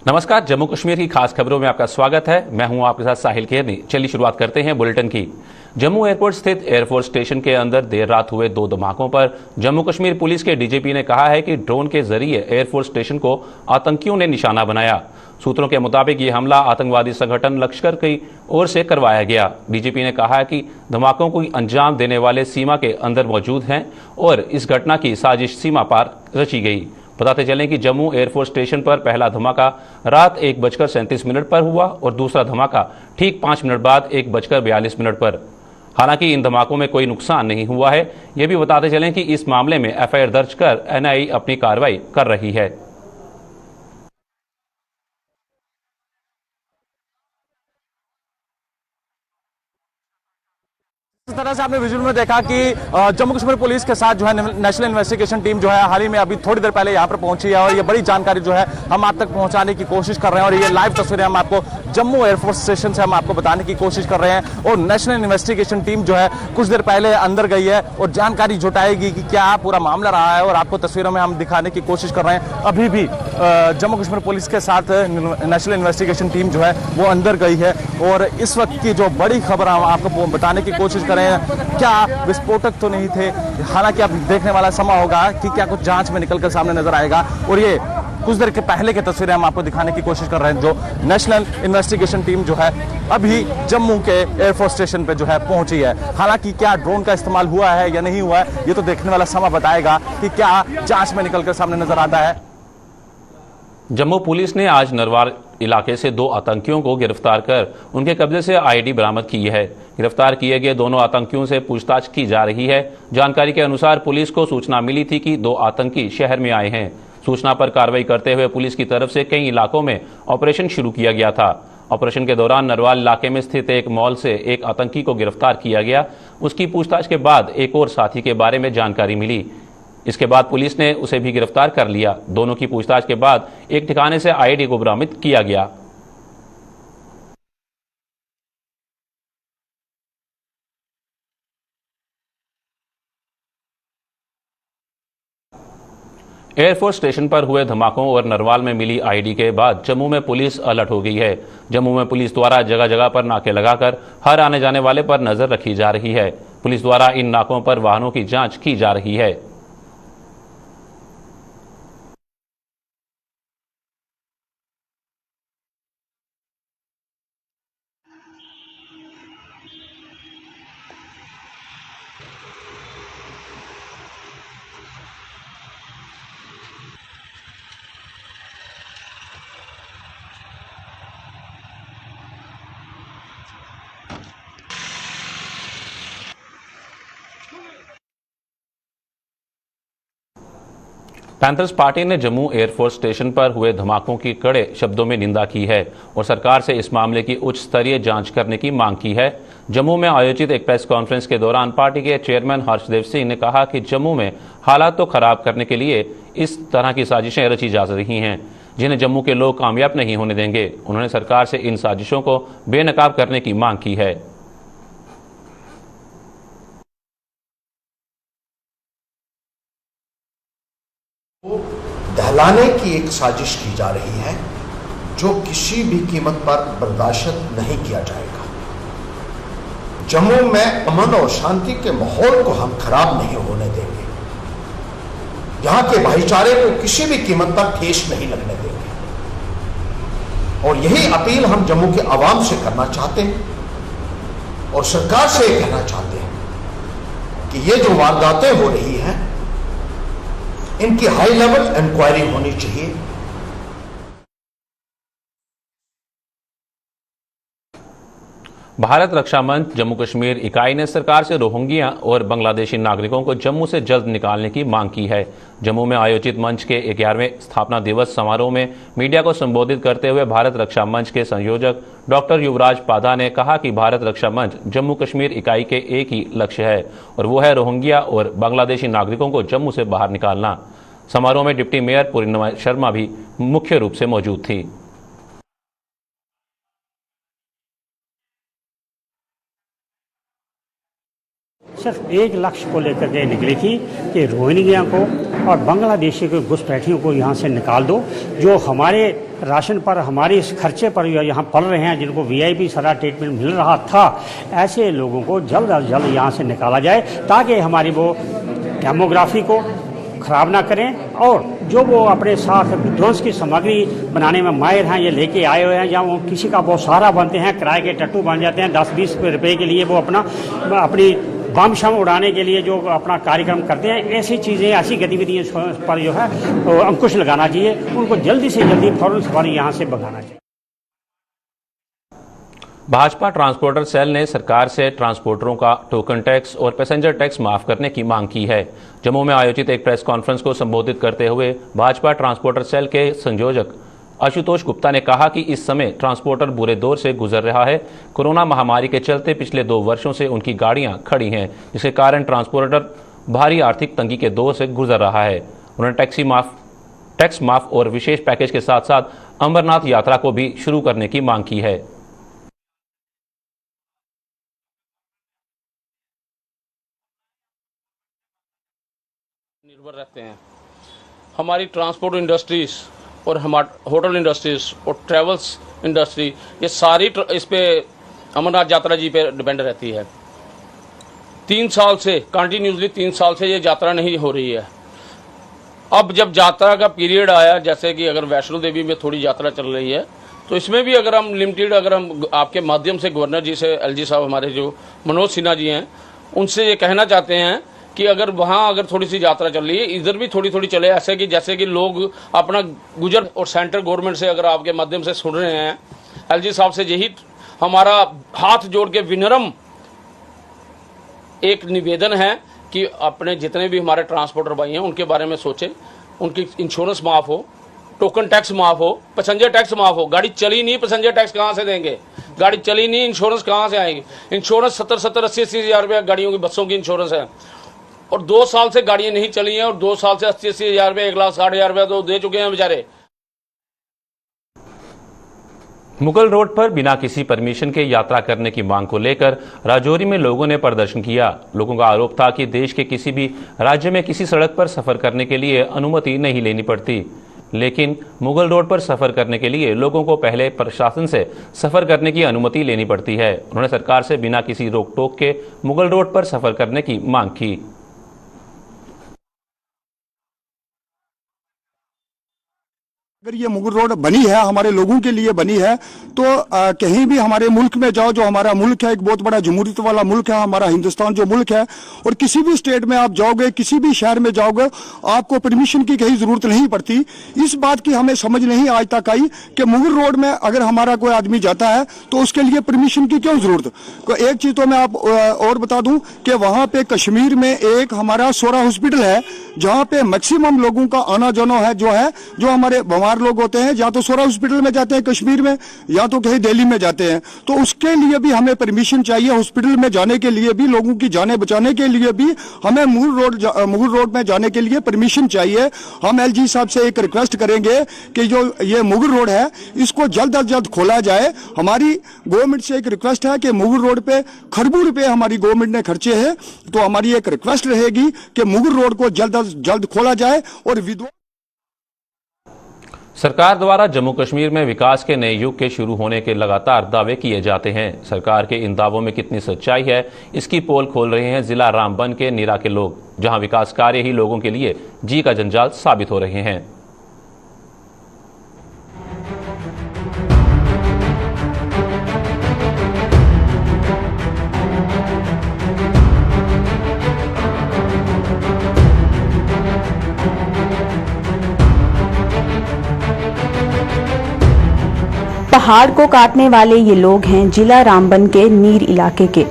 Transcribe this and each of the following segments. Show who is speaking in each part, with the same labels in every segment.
Speaker 1: नमस्कार, जम्मू कश्मीर की खास खबरों में आपका स्वागत है। मैं हूं आपके साथ साहिल केरनी। चलिए शुरुआत करते हैं बुलेटिन की। जम्मू एयरपोर्ट स्थित एयरफोर्स स्टेशन के अंदर देर रात हुए 2 धमाकों पर जम्मू कश्मीर पुलिस के डीजीपी ने कहा है कि ड्रोन के जरिए एयरफोर्स स्टेशन को आतंकियों ने निशाना बनाया। सूत्रों के मुताबिक ये हमला आतंकवादी संगठन लश्कर की ओर से करवाया गया। डीजीपी ने कहा कि धमाकों को अंजाम देने वाले सीमा के अंदर मौजूद हैं और इस घटना की साजिश सीमा पार रची गई। बताते चलें कि जम्मू एयरफोर्स स्टेशन पर पहला धमाका रात 1:37 पर हुआ और दूसरा धमाका ठीक 5 मिनट बाद 1:42 पर। हालांकि इन धमाकों में कोई नुकसान नहीं हुआ है। यह भी बताते चलें कि इस मामले में एफआईआर दर्ज कर एनआईए अपनी कार्रवाई कर रही है।
Speaker 2: इस तरह से आपने विजुअल में देखा कि जम्मू कश्मीर पुलिस के साथ जो है नेशनल इन्वेस्टिगेशन टीम जो है हाल ही में अभी थोड़ी देर पहले यहाँ पर पहुंची है और ये बड़ी जानकारी जो है हम आप तक पहुंचाने की कोशिश कर रहे हैं। और ये लाइव तस्वीरें हम आपको जम्मू एयरफोर्स स्टेशन से हम आपको बताने की कोशिश कर रहे हैं। और नेशनल इन्वेस्टिगेशन टीम जो है कुछ देर पहले अंदर गई है और जानकारी जुटाएगी कि क्या पूरा मामला रहा है और आपको तस्वीरों में हम दिखाने की कोशिश कर रहे हैं। अभी भी जम्मू कश्मीर पुलिस के साथ नेशनल इन्वेस्टिगेशन टीम जो है वो अंदर गई है और इस वक्त की जो बड़ी खबर हम आपको बताने की कोशिश कर रहे हैं। क्या विस्फोटक तो नहीं थे, हालांकि अब देखने वाला समय होगा कि क्या कुछ जांच में निकलकर सामने नजर आएगा। और ये कुछ देर के पहले की तस्वीरें हम आपको दिखाने की कोशिश कर रहे हैं। जो नेशनल इन्वेस्टिगेशन टीम जो है अभी जम्मू के एयरफोर्स स्टेशन पे जो है पहुंची है। हालांकि क्या ड्रोन का इस्तेमाल हुआ है या नहीं हुआ है, ये तो देखने वाला समय बताएगा कि क्या जांच में निकलकर सामने नजर आता है।
Speaker 1: जम्मू पुलिस ने आज नरवार इलाके से 2 आतंकियों को गिरफ्तार कर उनके कब्जे से आईडी बरामद की है। गिरफ्तार किए गए दोनों आतंकियों से पूछताछ की जा रही है। जानकारी के अनुसार पुलिस को सूचना मिली थी कि 2 आतंकी शहर में आए हैं। सूचना पर कार्रवाई करते हुए पुलिस की तरफ से कई इलाकों में ऑपरेशन शुरू किया गया था। ऑपरेशन के दौरान नरवाल इलाके में स्थित एक मॉल से एक आतंकी को गिरफ्तार किया गया। उसकी पूछताछ के बाद एक और साथी के बारे में जानकारी मिली। इसके बाद पुलिस ने उसे भी गिरफ्तार कर लिया। दोनों की पूछताछ के बाद एक ठिकाने से आईडी को बरामद किया गया। एयरफोर्स स्टेशन पर हुए धमाकों और नरवाल में मिली आईडी के बाद जम्मू में पुलिस अलर्ट हो गई है। जम्मू में पुलिस द्वारा जगह जगह पर नाके लगाकर हर आने जाने वाले पर नजर रखी जा रही है। पुलिस द्वारा इन नाकों पर वाहनों की जांच की जा रही है। पैंथर्स पार्टी ने जम्मू एयरफोर्स स्टेशन पर हुए धमाकों की कड़े शब्दों में निंदा की है और सरकार से इस मामले की उच्च स्तरीय जांच करने की मांग की है। जम्मू में आयोजित एक प्रेस कॉन्फ्रेंस के दौरान पार्टी के चेयरमैन हर्षदेव सिंह ने कहा कि जम्मू में हालात तो खराब करने के लिए इस तरह की साजिशें रची जा रही हैं जिन्हें जम्मू के लोग कामयाब नहीं होने देंगे। उन्होंने सरकार से इन साजिशों को बेनकाब करने की मांग की है।
Speaker 3: दहलाने की एक साजिश की जा रही है जो किसी भी कीमत पर बर्दाश्त नहीं किया जाएगा। जम्मू में अमन और शांति के माहौल को हम खराब नहीं होने देंगे। यहां के भाईचारे को किसी भी कीमत पर ठेस नहीं लगने देंगे। और यही अपील हम जम्मू के आवाम से करना चाहते हैं और सरकार से कहना चाहते हैं कि ये जो वारदातें हो रही हैं इनकी हाई लेवल इंक्वायरी होनी चाहिए।
Speaker 1: भारत रक्षा मंच जम्मू कश्मीर इकाई ने सरकार से रोहिंग्या और बांग्लादेशी नागरिकों को जम्मू से जल्द निकालने की मांग की है। जम्मू में आयोजित मंच के 11वें स्थापना दिवस समारोह में मीडिया को संबोधित करते हुए भारत रक्षा मंच के संयोजक डॉक्टर युवराज पादा ने कहा कि भारत रक्षा मंच जम्मू कश्मीर इकाई के एक ही लक्ष्य है और वो है रोहिंग्या और बांग्लादेशी नागरिकों को जम्मू से बाहर निकालना। समारोह में डिप्टी मेयर पूर्णिमा शर्मा भी मुख्य रूप से मौजूद थी।
Speaker 4: सिर्फ एक लक्ष्य को लेकर के निकली थी कि रोहिंग्या को और बांग्लादेशी के घुसपैठियों को यहाँ से निकाल दो, जो हमारे राशन पर, हमारे इस खर्चे पर यहाँ पड़ रहे हैं, जिनको वीआईपी सारा ट्रीटमेंट मिल रहा था, ऐसे लोगों को जल्द अज जल्द यहाँ से निकाला जाए, ताकि हमारी वो डेमोग्राफी को ख़राब ना करें, और जो वो अपने साथ विध्वंस की सामग्री बनाने में माहिर हैं, ये लेके आए हुए हैं, जहाँ वो किसी का बहुत सहारा बनते हैं, किराए के टट्टू बन जाते हैं, 10-20 रुपये के लिए वो अपनी बम शम उड़ाने के लिए जो अपना कार्यक्रम करते हैं, ऐसी चीज़ें, ऐसी गतिविधियों पर जो है तो अंकुश लगाना चाहिए, उनको जल्दी से जल्दी फौरन फौरी यहाँ से भगाना चाहिए।
Speaker 1: भाजपा ट्रांसपोर्टर सेल ने सरकार से ट्रांसपोर्टरों का टोकन टैक्स और पैसेंजर टैक्स माफ करने की मांग की है। जम्मू में आयोजित एक प्रेस कॉन्फ्रेंस को संबोधित करते हुए भाजपा ट्रांसपोर्टर सेल के संयोजक आशुतोष गुप्ता ने कहा कि इस समय ट्रांसपोर्टर बुरे दौर से गुजर रहा है। कोरोना महामारी के चलते पिछले 2 वर्षों से उनकी गाड़ियां खड़ी हैं, जिसके कारण ट्रांसपोर्टर भारी आर्थिक तंगी के दौर से गुजर रहा है। उन्होंने टैक्स माफ और विशेष पैकेज के साथ साथ अमरनाथ यात्रा को भी शुरू करने की मांग की है।
Speaker 5: निर्भर रहते हैं हमारी ट्रांसपोर्ट इंडस्ट्रीज और हमारी होटल इंडस्ट्रीज और ट्रैवल्स इंडस्ट्री, ये सारी इस पे अमरनाथ यात्रा जी पे डिपेंड रहती है। 3 साल से कंटिन्यूसली 3 साल से ये यात्रा नहीं हो रही है। अब जब यात्रा का पीरियड आया, जैसे कि अगर वैष्णो देवी में थोड़ी यात्रा चल रही है, तो इसमें भी अगर हम लिमिटेड, अगर हम आपके माध्यम से गवर्नर जी से, एलजी साहब हमारे जो मनोज सिन्हा जी हैं, उनसे ये कहना चाहते हैं कि अगर वहाँ अगर थोड़ी सी यात्रा चल रही है, इधर भी थोड़ी थोड़ी चले, ऐसे कि जैसे कि लोग अपना गुजर, और सेंट्रल गवर्नमेंट से अगर आपके माध्यम से सुन रहे हैं, एलजी साहब से यही हमारा हाथ जोड़ के विनम्र एक निवेदन है कि अपने जितने भी हमारे ट्रांसपोर्टर भाई हैं उनके बारे में सोचें, उनकी इंश्योरेंस माफ हो, टोकन टैक्स माफ हो, पैसेंजर टैक्स माफ हो। गाड़ी चली नहीं, पैसेंजर टैक्स कहाँ से देंगे? गाड़ी चली नहीं, इंश्योरेंस कहाँ से आएगी? इंश्योरेंस 70-80 हज़ार रुपये गाड़ियों की, बसों की इंश्योरेंस है, और 2 साल से गाड़ियां नहीं चली हैं, और 2 साल से 80-80 हज़ार रुपये, 1,60,000 रुपये तो दे चुके हैं बेचारे।
Speaker 1: मुगल रोड पर बिना किसी परमिशन के यात्रा करने की मांग को लेकर राजौरी में लोगों ने प्रदर्शन किया। लोगों का आरोप था कि देश के किसी भी राज्य में किसी सड़क पर सफर करने के लिए अनुमति नहीं लेनी पड़ती, लेकिन मुगल रोड पर सफर करने के लिए लोगों को पहले प्रशासन से सफर करने की अनुमति लेनी पड़ती है। उन्होंने सरकार से बिना किसी रोक टोक के मुगल रोड पर सफर करने की मांग की।
Speaker 6: अगर ये मुगल रोड बनी है, हमारे लोगों के लिए बनी है, तो कहीं भी हमारे मुल्क में जाओ, जो हमारा मुल्क है, एक बहुत बड़ा जमहूरियत वाला मुल्क है हमारा हिंदुस्तान जो मुल्क है, और किसी भी स्टेट में आप जाओगे, किसी भी शहर में जाओगे, आपको परमिशन की कहीं जरूरत नहीं पड़ती। इस बात की हमें समझ नहीं आज तक आई कि मुगल रोड में अगर हमारा कोई आदमी जाता है तो उसके लिए परमिशन की क्यों जरूरत। एक चीज तो मैं आप और बता दूं कि वहां पे कश्मीर में एक हमारा सोरा हॉस्पिटल है, जहां पे मैक्सिमम लोगों का आना जाना है, जो हमारे बीमार लोग होते हैं, या तो सोरा हॉस्पिटल में जाते हैं कश्मीर में, या तो कहीं दिल्ली में जाते हैं, तो उसके लिए भी हमें परमिशन चाहिए। हॉस्पिटल में जाने के लिए भी, लोगों की जानें बचाने के लिए भी हमें मुगल रोड में जाने के लिए परमिशन चाहिए। हम एलजी साहब से एक रिक्वेस्ट करेंगे कि जो ये मुगल रोड है, इसको जल्द अज जल्द खोला जाए। हमारी गवर्नमेंट से एक रिक्वेस्ट है कि मुगल रोड पे खरबों रुपए हमारी गवर्नमेंट ने खर्चे हैं, तो हमारी एक रिक्वेस्ट रहेगी कि मुगल रोड को जल्द अज जल्द खोला जाए। और
Speaker 1: सरकार द्वारा जम्मू कश्मीर में विकास के नए युग के शुरू होने के लगातार दावे किए जाते हैं। सरकार के इन दावों में कितनी सच्चाई है, इसकी पोल खोल रहे हैं जिला रामबन के नीरा के लोग, जहां विकास कार्य ही लोगों के लिए जी का जंजाल साबित हो रहे हैं।
Speaker 7: पहाड़ को काटने वाले ये लोग हैं जिला रामबन के नीर इलाके के।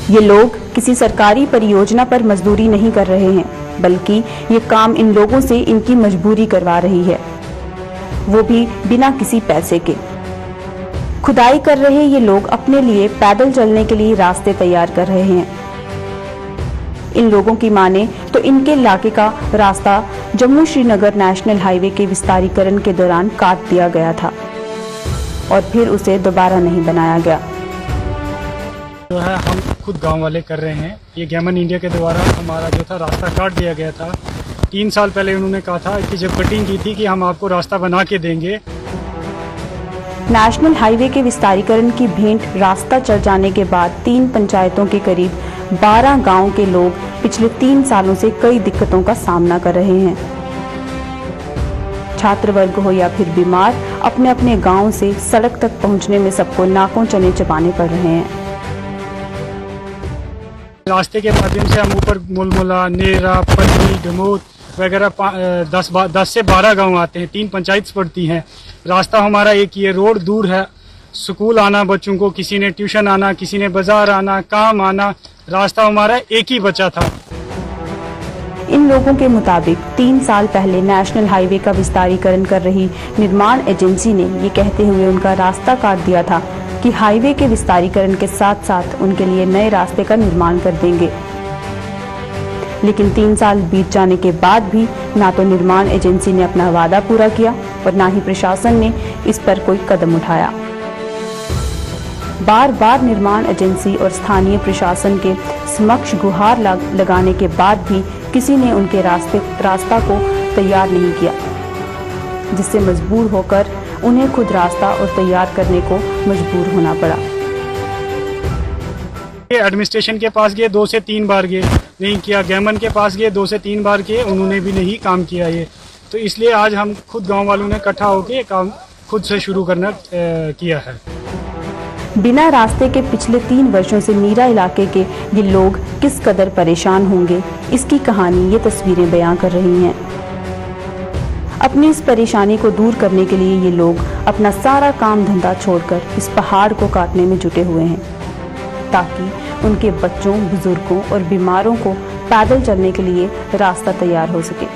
Speaker 7: ये लोग किसी सरकारी परियोजना पर मजदूरी नहीं कर रहे हैं, बल्कि ये काम इन लोगों से इनकी मजबूरी करवा रही है, वो भी बिना किसी पैसे के। खुदाई कर रहे ये लोग अपने लिए पैदल चलने के लिए रास्ते तैयार कर रहे हैं। इन लोगों की माने तो इनके इलाके का रास्ता जम्मू श्रीनगर नेशनल हाईवे के विस्तारीकरण के दौरान काट दिया गया था और फिर उसे दोबारा नहीं बनाया गया।
Speaker 8: जो है हम खुद गांव वाले कर रहे हैं। ये गैमन इंडिया के द्वारा हमारा जो था रास्ता काट दिया गया था 3 साल पहले उन्होंने कहा था कि जब कटिंग की थी कि हम आपको रास्ता बना के देंगे।
Speaker 7: नेशनल हाईवे के विस्तारीकरण की भेंट रास्ता चढ़ जाने के बाद 3 पंचायतों के करीब 12 गांव के लोग पिछले 3 सालों से कई दिक्कतों का सामना कर रहे हैं। छात्र वर्ग हो या फिर बीमार, अपने अपने गांव से सड़क तक पहुंचने में सबको नाकों चने चबाने पड़ रहे हैं।
Speaker 8: रास्ते के माध्यम से हम ऊपर मुलमुला, नेरा, पल्ली, डमोत वगैरह 10 से 12 गांव आते हैं। 3 पंचायत पड़ती हैं। रास्ता हमारा एक ही है, रोड दूर है। स्कूल आना बच्चों को, किसी ने ट्यूशन आना, किसी ने बाजार आना, काम आना, रास्ता हमारा एक ही बचा था।
Speaker 7: इन लोगों के मुताबिक 3 साल पहले नेशनल हाईवे का विस्तारीकरण कर रही निर्माण एजेंसी ने ये कहते हुए उनका रास्ता काट दिया था कि हाईवे के विस्तारीकरण के साथ साथ उनके लिए नए रास्ते का निर्माण कर देंगे। लेकिन 3 साल बीत जाने के बाद भी ना तो निर्माण एजेंसी ने अपना वादा पूरा किया और ना ही प्रशासन ने इस पर कोई कदम उठाया। बार बार निर्माण एजेंसी और स्थानीय प्रशासन के समक्ष गुहार लगाने के बाद भी किसी ने उनके रास्ता को तैयार नहीं किया, जिससे मजबूर होकर उन्हें खुद रास्ता और तैयार करने को मजबूर होना पड़ा।
Speaker 8: एडमिनिस्ट्रेशन के पास गए, 2 से 3 बार गए, नहीं किया। गैमन के पास गए, 2 से 3 बार किए, उन्होंने भी नहीं काम किया ये। तो इसलिए आज हम खुद गांव वालों ने इकट्ठा होकर काम खुद से शुरू करना किया है।
Speaker 7: बिना रास्ते के पिछले 3 वर्षों से नीरा इलाके के ये लोग किस कदर परेशान होंगे, इसकी कहानी ये तस्वीरें बयां कर रही हैं। अपनी इस परेशानी को दूर करने के लिए ये लोग अपना सारा काम धंधा छोड़कर इस पहाड़ को काटने में जुटे हुए हैं, ताकि उनके बच्चों, बुजुर्गों और बीमारों को पैदल चलने के लिए रास्ता तैयार हो सके।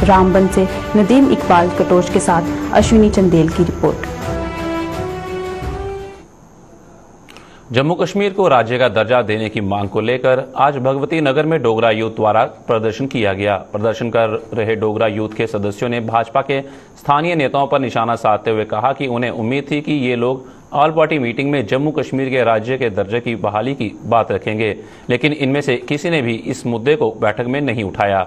Speaker 7: रामबन से नदीम इकबाल कटोच के साथ अश्विनी चंदेल की रिपोर्ट।
Speaker 1: जम्मू कश्मीर को राज्य का दर्जा देने की मांग को लेकर आज भगवती नगर में डोगरा यूथ द्वारा प्रदर्शन किया गया। प्रदर्शन कर रहे डोगरा यूथ के सदस्यों ने भाजपा के स्थानीय नेताओं पर निशाना साधते हुए कहा कि उन्हें उम्मीद थी कि ये लोग ऑल पार्टी मीटिंग में जम्मू कश्मीर के राज्य के दर्जे की बहाली की बात रखेंगे, लेकिन इनमें से किसी ने भी इस मुद्दे को बैठक में नहीं उठाया।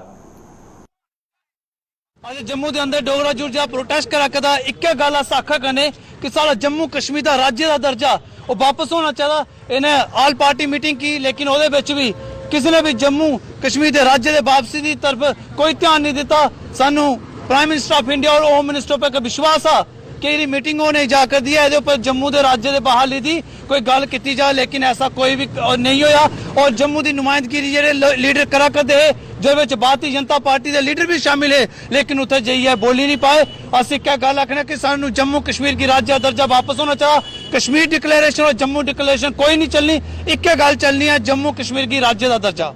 Speaker 9: आज जम्मू के अंदर डोगरा यूथ जो प्रोटेस्ट करा कदा एक गल अस आखा करने कि सारा जम्मू कश्मीर का राज्य का दर्जा वो वापस होना चाहिए। इन्हें ऑल पार्टी मीटिंग की, लेकिन ओदे विच भी किसी ने भी जम्मू कश्मीर के राज्य के वापसी की तरफ कोई ध्यान नहीं दिता। सानू प्राइम मिनिस्टर ऑफ इंडिया और होम मिनिस्टर पर विश्वास आ कि मीटिंग होने जाकर दी है ऊपर जम्मू के राज्य के बहाली की कोई गल की जाए, लेकिन ऐसा कोई भी नहीं होया। और जम्मू की नुमाइंदगी जेडे लीडर करा करते है, जो भारतीय जनता पार्टी के लीडर भी शामिल है, लेकिन उत्थे जाइए बोली नहीं पाए। अस एक गल आखने कि सानू जम्मू कश्मीर की राज्य दर्जा वापस होना चाहिए। कश्मीर डिक्लेरेशन और जम्मू डिक्लेरेशन कोई नहीं चलनी, एक गल चलनी है, जम्मू कश्मीर की राज्य का दर्जा।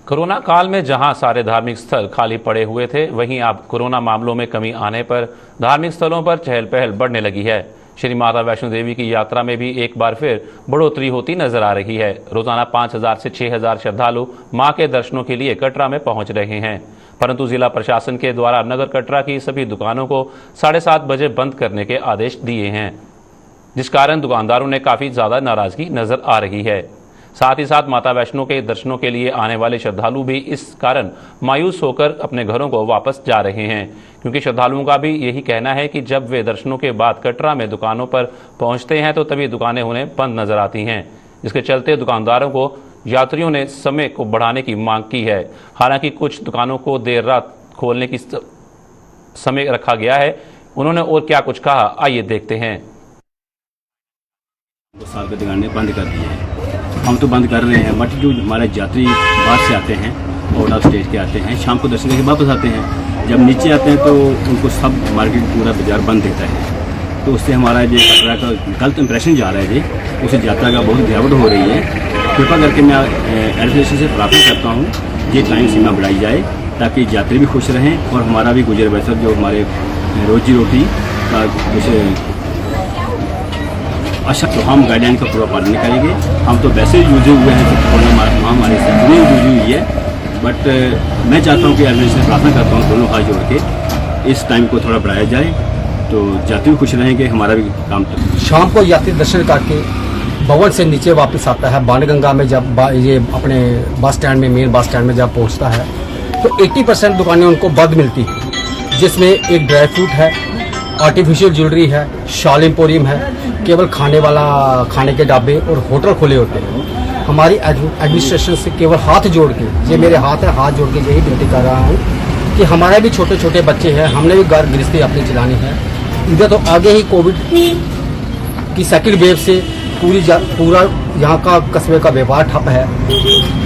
Speaker 1: कोरोना काल में जहां सारे धार्मिक स्थल खाली पड़े हुए थे, वहीं अब कोरोना मामलों में कमी आने पर धार्मिक स्थलों पर चहल पहल बढ़ने लगी है। श्री माता वैष्णो देवी की यात्रा में भी एक बार फिर बढ़ोतरी होती नजर आ रही है। रोजाना 5000 से 6000 श्रद्धालु मां के दर्शनों के लिए कटरा में पहुंच रहे हैं, परंतु जिला प्रशासन के द्वारा नगर कटरा की सभी दुकानों को 7:30 बजे बंद करने के आदेश दिए हैं, जिस कारण दुकानदारों ने काफी ज्यादा नाराजगी नजर आ रही है। साथ ही साथ माता वैष्णो के दर्शनों के लिए आने वाले श्रद्धालु भी इस कारण मायूस होकर अपने घरों को वापस जा रहे हैं, क्योंकि श्रद्धालुओं का भी यही कहना है कि जब वे दर्शनों के बाद कटरा में दुकानों पर पहुंचते हैं तो तभी दुकानें उन्हें बंद नजर आती हैं, जिसके चलते दुकानदारों को यात्रियों ने समय को बढ़ाने की मांग की है। हालांकि कुछ दुकानों को देर रात खोलने की समय रखा गया है। उन्होंने और क्या कुछ कहा, आइए देखते हैं।
Speaker 10: 2 साल की दुकानें बंद कर दी हैं, हम तो बंद कर रहे हैं, बट जो हमारे यात्री बाहर से आते हैं, आउट ऑफ स्टेट के आते हैं, शाम को दर्शन करके वापस आते हैं। जब नीचे आते हैं तो उनको सब मार्केट पूरा बाजार बंद देता है, तो उससे हमारा जो कटरा का गलत इंप्रेशन जा रहा है जी, उस यात्रा का बहुत गिरावट हो रही है। कृपा करके मैं एडमिनिस्ट्रेशन से प्रार्थना करता हूँ ये टाइम सीमा बढ़ाई जाए, ताकि यात्री भी खुश रहें और हमारा भी गुजर बसर जो हमारे रोजी रोटी का जैसे अच्छा, तो हम गाइडलाइन का पूरा पालन करेंगे। हम तो वैसे ही यूज हुए हैं, कोरोना महामारी से जुड़ी हुई है, बट मैं चाहता हूँ कि एडमिनिस्ट्रेशन प्रार्थना करता हूँ दोनों हाथ जोड़ के इस टाइम को थोड़ा बढ़ाया जाए, तो यात्री भी खुश रहेंगे, हमारा भी काम।
Speaker 11: शाम को यात्री दर्शन करके भवन से नीचे वापस आता है बाणगंगा में, जब ये अपने बस स्टैंड में, मेन बस स्टैंड में जब पहुंचता है तो 80% दुकानें उनको बंद मिलती हैं, जिसमें एक ड्राई फ्रूट है, आर्टिफिशियल ज्वेलरी है, शाल एम्पोरियम है, केवल खाने के ढाबे और होटल खुले होते हैं। हमारी एडमिनिस्ट्रेशन से केवल हाथ जोड़ के, ये मेरे हाथ है, हाथ जोड़ के यही विनती कर रहा हूँ कि हमारे भी छोटे छोटे बच्चे हैं, हमने भी घर गृहस्थी अपनी चलानी है। इधर तो आगे ही कोविड की सेकंड वेव से पूरा यहाँ का कस्बे का व्यापार ठप है।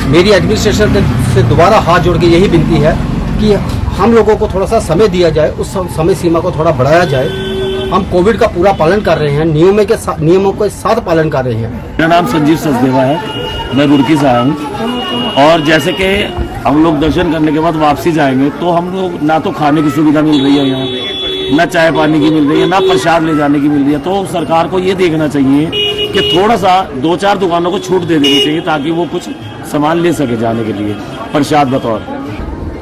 Speaker 11: मेरी एडमिनिस्ट्रेशन से दोबारा हाथ जोड़ के यही विनती है कि हम लोगों को थोड़ा सा समय दिया जाए, उस समय सीमा को थोड़ा बढ़ाया जाए। हम कोविड का पूरा पालन कर रहे हैं, नियमों के साथ पालन कर रहे हैं।
Speaker 12: मेरा नाम संजीव सचदेवा है, मैं रुड़की से आया हूँ। और जैसे कि हम लोग दर्शन करने के बाद वापसी जाएंगे तो हम लोग ना तो खाने की सुविधा मिल रही है यहाँ, ना चाय पानी की मिल रही है, ना प्रसाद ले जाने की मिल रही है। तो सरकार को ये देखना चाहिए कि थोड़ा सा 2-4 दुकानों को छूट दे देनी चाहिए ताकि वो कुछ सामान ले सके जाने के लिए प्रसाद बतौर।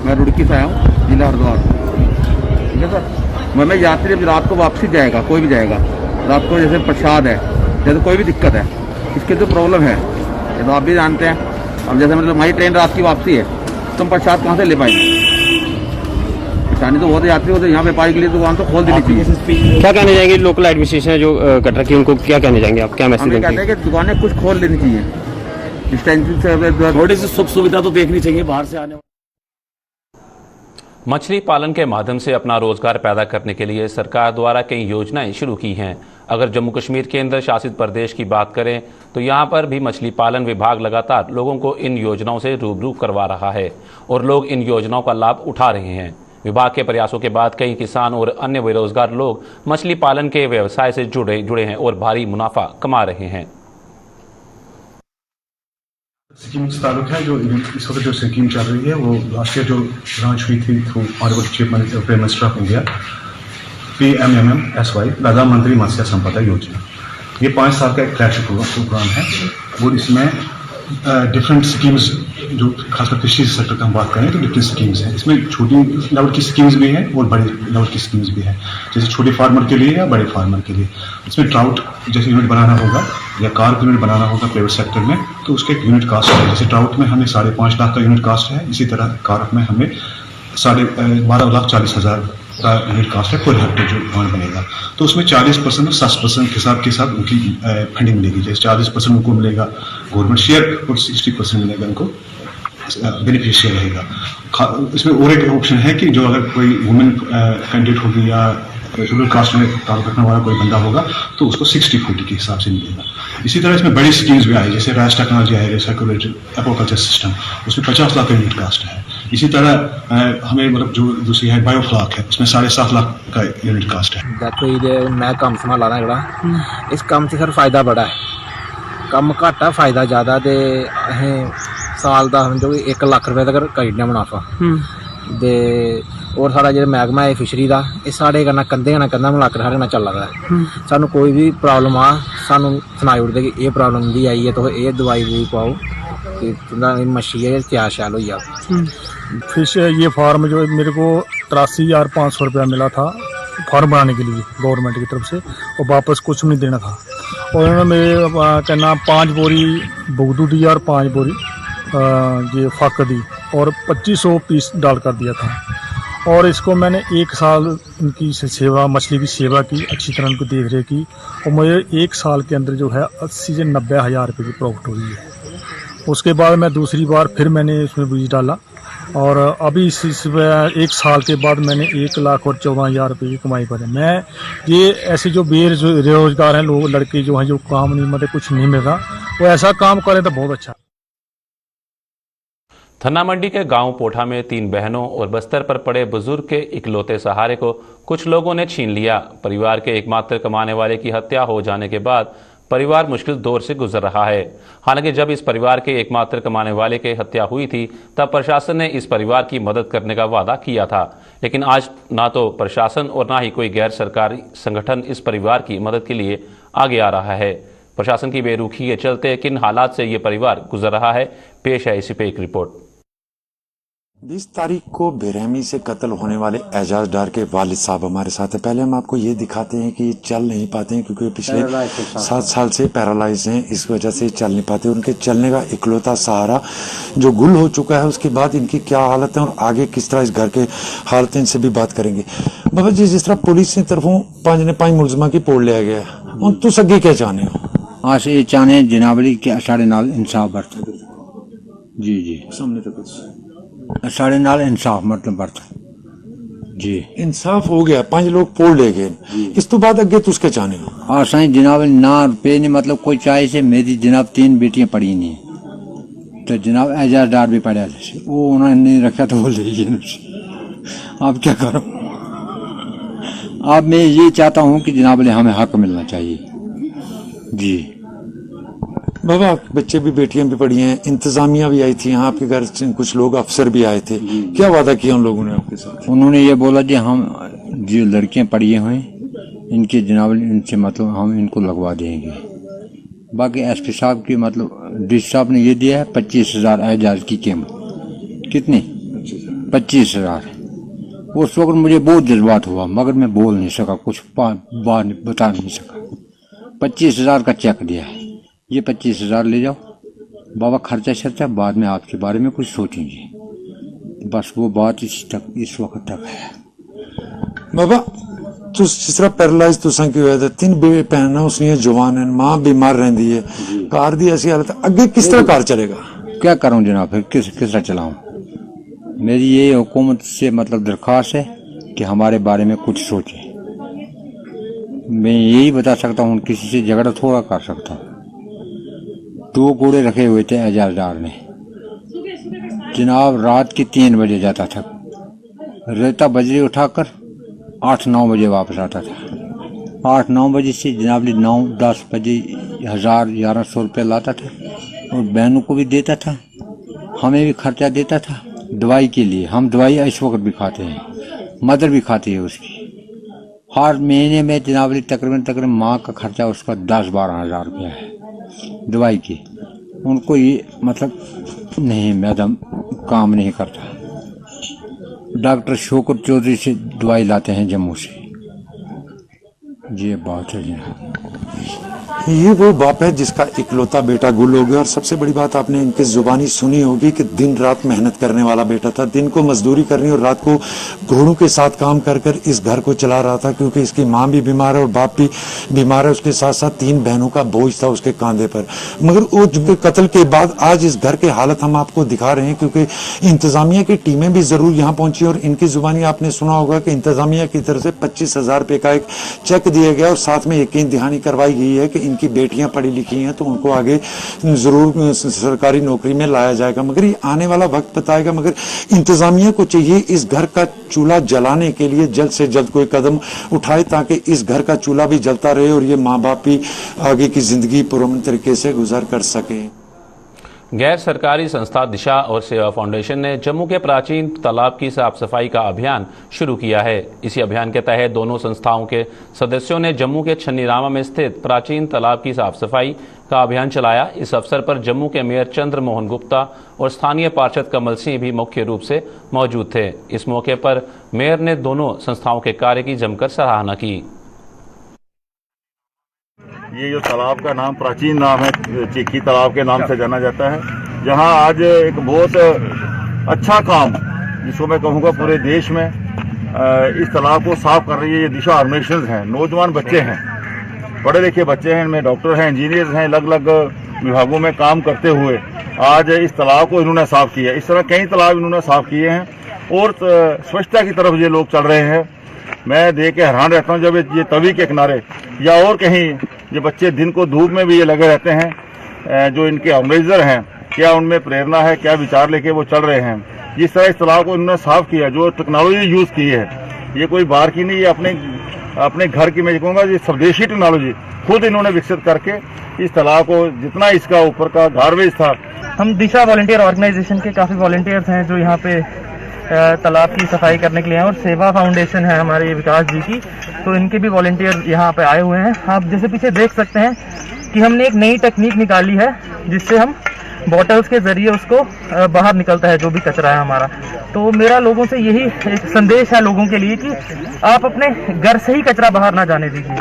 Speaker 13: मैं रुड़की से आया हूँ, जिला हरिद्वार। ठीक है सर, मैं यात्री अब रात को वापसी जाएगा, कोई भी जाएगा रात को, जैसे प्रसाद है, जैसे कोई भी दिक्कत है, इसके तो प्रॉब्लम है, ये तो आप भी जानते हैं। अब जैसे मतलब हमारी ट्रेन रात की वापसी है तो हम प्रसाद कहाँ से ले पाएंगे? परेशानी तो बहुत यात्री होते हैं। यहाँ व्यापारी के लिए दुकान तो खोल देनी चाहिए।
Speaker 10: क्या कहने जाएंगे लोकल एडमिनिस्ट्रेशन जो कटरा की, उनको क्या कहने जाएंगे आप, क्या मैसेज देंगे?
Speaker 13: कहते हैं कि दुकानें कुछ खोल लेनी चाहिए, इस टेंशन से
Speaker 12: थोड़ी सी सुख सुविधा तो देखनी चाहिए बाहर से आने।
Speaker 1: मछली पालन के माध्यम से अपना रोजगार पैदा करने के लिए सरकार द्वारा कई योजनाएं शुरू की हैं। अगर जम्मू कश्मीर केंद्र शासित प्रदेश की बात करें तो यहां पर भी मछली पालन विभाग लगातार लोगों को इन योजनाओं से रूबरू करवा रहा है और लोग इन योजनाओं का लाभ उठा रहे हैं। विभाग के प्रयासों के बाद कई किसान और अन्य बेरोजगार लोग मछली पालन के व्यवसाय से जुड़े हैं और भारी मुनाफा कमा रहे हैं।
Speaker 14: स्कीम ताल्लुक है, जो इस वक्त जो स्कीम चल रही है वो लास्ट ईयर जो लॉन्च हुई थी through honourable chief prime minister of India, PMMSY, प्रधानमंत्री मत्स्य संपदा योजना। ये 5 साल का एक फ्लैगशिप प्रोग्राम है और इसमें डिफरेंट स्कीम्स, जो खासकर कृषि सेक्टर का हम बात करें तो डिफरेंट स्कीम्स हैं। इसमें छोटी लेवल की स्कीम्स भी हैं और बड़े लेवल की स्कीम्स भी हैं, जैसे छोटे फार्मर के लिए या बड़े फार्मर के लिए। इसमें ट्राउट जैसे यूनिट बनाना होगा या कार्प यूनिट बनाना होगा प्राइवेट सेक्टर में तो उसके एक यूनिट कास्ट है। जैसे ट्राउट में हमें 5.5 लाख का यूनिट कास्ट है, इसी तरह कार्प में हमें 12,40,000 का यूनिट कास्ट है पर हेक्टेयर जो प्लांट बनेगा। तो उसमें 40% और 60% के हिसाब के साथ उनकी फंडिंग मिलेगी। जैसे 40% उनको मिलेगा गवर्नमेंट शेयर और 60% मिलेगा उनको बेनिफिशियल रहेगा। इसमें और एक ऑप्शन है कि जो अगर कोई वुमेन कैंडिडेट होगी या शेड्यूल कास्ट में ताल्लुक रखने वाला कोई बंदा होगा तो उसको 60-40 के हिसाब से मिलेगा। इसी तरह इसमें बड़ी स्कीम्स भी आई, जैसे राइस टेक्नोलॉजी आई, सर्कुलेटेड एक्वाकल्चर सिस्टम, उसमें 50 लाख का यूनिट कास्ट है। इसी तरह हमें मतलब जो दूसरी है बायोफ्लाक है, उसमें 7.5 लाख का यूनिट कास्ट है।
Speaker 15: देखो ये मैं काम संभालना है, इस काम से सर फायदा बड़ा है, कम घाटा फायदा ज्यादा। ते साल का समझो 1 लाख रुपए तक करीना मुनाफा ते और सारा जो मैहकमा है फिशरी का, ये साढ़े कन्नै कंधे मिला कर साढ़े कन्नै चला दा है। सानू कोई भी प्रॉब्लम आ सानू सनाई ओड़दे कि ये प्रॉब्लम दी आई है, तो ये दवाई पाओ कि तुंदा मच्छी है त्यार शैल हो जा।
Speaker 8: फिश ये फार्म जो मेरे को 83,500 रुपया मिला था फार्म बनाने के लिए गवर्नमेंट की तरफ से, और वापस कुछ नहीं देना था। और उन्होंने मेरे कहना 5 बोरी बुगदू दी और 5 बोरी ये फक दी और 2500 पीस डाल कर दिया था। और इसको मैंने 1 साल उनकी सेवा, मछली की सेवा की, अच्छी तरह उनको देख रेख की, और मुझे 1 साल के अंदर जो है 80 से 90 हज़ार रुपये की प्रॉफिट हुई है। उसके बाद मैं दूसरी बार फिर मैंने इसमें बीज डाला और अभी इस 1 साल के बाद मैंने 1,14,000 रुपये की कमाई पर है। मैं ये ऐसे जो बेरोजगार हैं लोग, लड़के जो हैं, जो काम नहीं मतलब कुछ नहीं मिल रहा, वो ऐसा काम करें तो बहुत अच्छा।
Speaker 1: थन्ना मंडी के गांव पोठा में 3 बहनों और बस्तर पर पड़े बुजुर्ग के इकलौते सहारे को कुछ लोगों ने छीन लिया। परिवार के एकमात्र कमाने वाले की हत्या हो जाने के बाद परिवार मुश्किल दौर से गुजर रहा है। हालांकि जब इस परिवार के एकमात्र कमाने वाले की हत्या हुई थी तब प्रशासन ने इस परिवार की मदद करने का वादा किया था, लेकिन आज ना तो प्रशासन और ना ही कोई गैर सरकारी संगठन इस परिवार की मदद के लिए आगे आ रहा है। प्रशासन की बेरुखी के चलते किन हालात से ये परिवार गुजर रहा है, पेश है इसी पे एक रिपोर्ट।
Speaker 16: 20 तारीख को बेरहमी से कत्ल होने वाले एजाज डार के वालिद साहब हमारे साथ हैं। पहले हम आपको ये दिखाते हैं कि ये चल नहीं पाते हैं क्योंकि पिछले 7 साल से पैरालाइज हैं, इस वजह से चल नहीं पाते। उनके चलने का इकलौता सहारा जो गुल हो चुका है, उसके बाद इनकी क्या हालत है और आगे किस तरह इस घर के हालत, इनसे भी बात करेंगे। बाबा जी, जिस तरह पुलिस की तरफों 5 मुलजमा की पोड़ लिया गया है, तुस अगे क्या चाहने हो?
Speaker 17: हाँ से ये चाहने जनाबली के साढ़े नाल इंसाफ बरत जी जी
Speaker 16: सामने तक
Speaker 17: साढ़े नाल इंसाफ मतलब बरत जी
Speaker 16: इंसाफ हो गया, 5 लोग पोड़ ले गए, इस तो बाद अगे तुस क्या चाहने हो?
Speaker 17: हाँ साईं जनाब ना रुपये नहीं मतलब कोई चाहे से मेरी जनाब 3 बेटियां पढ़ी नहीं तो जनाब एजाज डार भी पढ़ा वो उन्होंने नहीं रखा तो बोल दीजिए आप क्या करो। अब मैं ये चाहता हूँ कि जनाब हमें हक मिलना चाहिए जी।
Speaker 16: बाबा बच्चे भी बेटियां भी पढ़ी हैं, इंतजामिया भी आई थी यहाँ आपके घर, कुछ लोग अफसर भी आए थे, क्या वादा किया उन लोगों ने आपके साथ?
Speaker 17: उन्होंने ये बोला कि हम जो लड़कियां पढ़ी हुई इनके जनाब इनसे मतलब हम इनको लगवा देंगे। बाकी एसपी साहब की मतलब डी साहब ने ये दिया है 25,000 एजाज की कीमत। कितनी? 25,000। उस वक्त मुझे बहुत जज्बात हुआ मगर मैं बोल नहीं सका, कुछ बात बता नहीं सका। 25,000 का चेक दिया है, ये 25,000 ले जाओ बाबा, खर्चा शर्चा बाद में आपके बारे में कुछ सोचेंगे। बस वो बात इस वक्त तक है।
Speaker 16: बाबा जिस तरह पैरालाइज तुसा की होया 3 भैन उसने जवान है, मां बीमार रहती है, कार दी ऐसी हालत, अगे किस तरह कार चलेगा?
Speaker 17: क्या करूं जनाब, फिर किस तरह चलाऊं? मेरी ये हुकूमत से मतलब दरख्वास्त है कि हमारे बारे में कुछ सोचे। मैं यही बता सकता हूँ, किसी से झगड़ा थोड़ा कर सकता हूँ। 2 घोड़े रखे हुए थे एजाज डार ने जनाब, रात के 3 बजे जाता था, रेता बजरी उठाकर 8-9 बजे वापस आता था। 8-9 बजे से जनाब 9-10 बजे 1,000-1,100 रुपये लाता था और बहनों को भी देता था, हमें भी खर्चा देता था दवाई के लिए। हम दवाई इस वक्त भी खाते हैं, मदर भी खाती है उसकी। हर महीने में जनाब तकरीबन माँ का खर्चा उसका 10-12 हज़ार रुपया है दवाई की। उनको ये मतलब नहीं मैडम काम नहीं करता। डॉक्टर शोकर चौधरी से दवाई लाते हैं जम्मू से। ये बात है
Speaker 16: ये वो बाप है जिसका इकलौता बेटा गुल हो गया। और सबसे बड़ी बात आपने इनकी जुबानी सुनी होगी कि दिन रात मेहनत करने वाला बेटा था, दिन को मजदूरी करनी और रात को घोड़ों के साथ काम कर कर इस घर को चला रहा था, क्योंकि इसकी माँ भी बीमार है और बाप भी बीमार है। उसके साथ साथ 3 बहनों का बोझ था उसके कांधे पर। मगर वो कत्ल के बाद आज इस घर के हालत हम आपको दिखा रहे हैं, क्योंकि इंतजामिया की टीमें भी जरूर यहाँ पहुंची और इनकी जुबानी आपने सुना होगा कि इंतजामिया की तरफ से 25,000 रुपये का एक चेक दिया गया और साथ में यकीन दहानी करवाई गई है कि इनकी बेटियां पढ़ी लिखी हैं तो उनको आगे जरूर सरकारी नौकरी में लाया जाएगा। मगर ये आने वाला वक्त बताएगा। मगर इंतजामिया को चाहिए इस घर का चूल्हा जलाने के लिए जल्द से जल्द कोई कदम उठाए, ताकि इस घर का चूल्हा भी जलता रहे और ये माँ बाप भी आगे की जिंदगी पुरअमन तरीके से गुजार कर सके।
Speaker 1: गैर सरकारी संस्था दिशा और सेवा फाउंडेशन ने जम्मू के प्राचीन तालाब की साफ सफाई का अभियान शुरू किया है। इसी अभियान के तहत दोनों संस्थाओं के सदस्यों ने जम्मू के छन्नीरामा में स्थित प्राचीन तालाब की साफ सफाई का अभियान चलाया। इस अवसर पर जम्मू के मेयर चंद्र मोहन गुप्ता और स्थानीय पार्षद कमल सिंह भी मुख्य रूप से मौजूद थे। इस मौके पर मेयर ने दोनों संस्थाओं के कार्य की जमकर सराहना की।
Speaker 18: ये जो तालाब का नाम प्राचीन नाम है, चीखी तालाब के नाम से जाना जाता है, जहां आज एक बहुत अच्छा काम, जिसको मैं कहूँगा पूरे देश में इस तालाब को साफ कर रही है ये दिशा ऑर्गेनाइजेशंस हैं। नौजवान बच्चे हैं, पढ़े लिखे बच्चे हैं, इनमें डॉक्टर हैं, इंजीनियर्स हैं, अलग अलग विभागों में काम करते हुए आज इस तालाब को इन्होंने साफ किया। इस तरह कई तालाब इन्होंने साफ किए हैं और स्वच्छता की तरफ ये लोग चल रहे हैं। मैं देख के हैरान रहता हूँ जब ये तवी के किनारे या और कहीं ये बच्चे दिन को धूप में भी ये लगे रहते हैं। जो इनके ऑर्गेनाइजर हैं, क्या उनमें प्रेरणा है, क्या विचार लेके वो चल रहे हैं। जिस तरह इस तालाब को इन्होंने साफ किया, जो टेक्नोलॉजी यूज की है, ये कोई बाहर की नहीं, ये अपने घर की, मैं कहूँगा ये स्वदेशी टेक्नोलॉजी खुद इन्होंने विकसित करके इस तालाब को जितना इसका ऊपर का गार्बेज था।
Speaker 19: हम दिशा वॉलंटियर ऑर्गेनाइजेशन के काफ़ी वॉलंटियर्स हैं जो यहाँ पे तालाब की सफाई करने के लिए हैं, और सेवा फाउंडेशन है हमारे विकास जी की, तो इनके भी वॉलंटियर यहाँ पे आए हुए हैं। आप जैसे पीछे देख सकते हैं कि हमने एक नई टेक्निक निकाली है जिससे हम बॉटल्स के ज़रिए उसको बाहर निकलता है जो भी कचरा है हमारा। तो मेरा लोगों से यही एक संदेश है लोगों के लिए कि आप अपने घर से ही कचरा बाहर ना जाने दीजिए,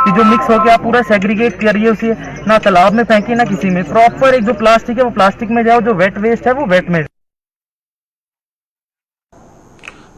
Speaker 19: कि जो मिक्स होकर आप पूरा सेग्रीगेट करिए, उसे ना तालाब में फेंकिए ना किसी में। प्रॉपर एक जो प्लास्टिक है वो प्लास्टिक में जाओ, जो वेट वेस्ट है वो वेट में।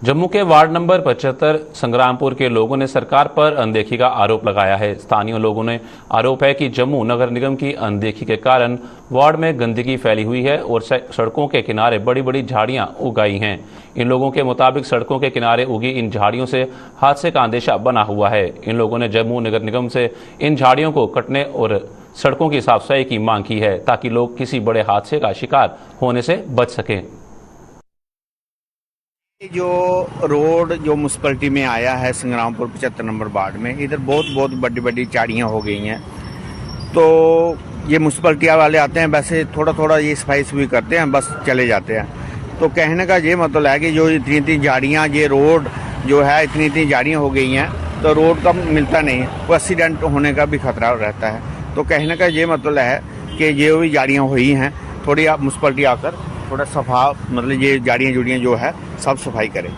Speaker 1: जम्मू के वार्ड नंबर 75 संग्रामपुर के लोगों ने सरकार पर अनदेखी का आरोप लगाया है। स्थानीय लोगों ने आरोप है कि जम्मू नगर निगम की अनदेखी के कारण वार्ड में गंदगी फैली हुई है और सड़कों के किनारे बड़ी बड़ी झाड़ियां उगाई हैं। इन लोगों के मुताबिक सड़कों के किनारे उगी इन झाड़ियों से हादसे का अंदेशा बना हुआ है। इन लोगों ने जम्मू नगर निगम से इन झाड़ियों को कटने और सड़कों की साफ सफाई की मांग की है ताकि लोग किसी बड़े हादसे का शिकार होने से बच सकें।
Speaker 20: जो रोड जो म्यूनसिपलिटी में आया है संग्रामपुर 75 नंबर वार्ड में, इधर बहुत बड़ी बड़ी झाड़ियाँ हो गई हैं। तो ये म्यूनसिपलिटी वाले आते हैं, वैसे थोड़ा ये सफाई करते हैं, बस चले जाते हैं। तो कहने का ये मतलब है कि जो इतनी झाड़ियाँ, ये रोड जो है इतनी झाड़ियाँ हो गई हैं तो रोड का मिलता नहीं है, वो एक्सीडेंट होने का भी खतरा रहता है। तो कहने का ये मतलब है कि ये भी झाड़ियाँ हुई हैं, थोड़ी आप म्यूनसिपलिटी आकर थोड़ा सफा मतलब ये झाड़ियाँ जुड़ियाँ जो है सब सफाई करें,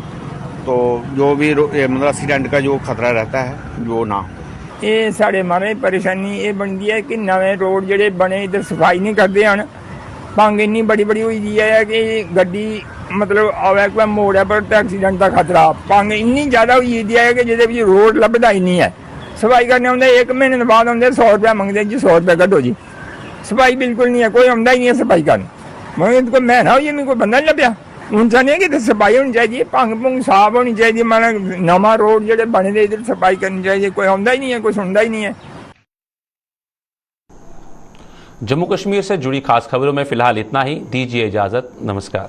Speaker 20: तो जो भी मतलब एक्सीडेंट का जो खतरा रहता है वो ना हो।
Speaker 21: ये साढ़े मारे परेशानी ये बनती है कि नवे रोड जेडे बने इधर सफाई नहीं करते हैं। भंग इन्नी बड़ी हुई दी है कि गड्डी मतलब आवे कोई मोड़ है पर एक्सीडेंट का खतरा। भंग इन्नी ज़्यादा हुई दी है कि जिहदे विच रोड लभदा ही नहीं है। सफाई करने आउंदे 1 महीने बाद आउंदे 100 रुपया मंगते जी, 100 रुपया कड्ढो जी। सफाई बिल्कुल नहीं है, कोई आउंदा ही नहीं है सफाई करने। मैं कोई महीना हो कोई बंदा नहीं लभ्या। उनसा नहीं है कि सफाई होनी चाहिए, भंग भुंग साफ होनी चाहिए। माना नवा रोड जेडे बने दे इधर सफाई करनी चाहिए, कोई आउंदा ही नहीं है, कोई सुनता ही नहीं है।
Speaker 1: जम्मू कश्मीर से जुड़ी खास खबरों में फिलहाल इतना ही। दीजिए इजाजत, नमस्कार।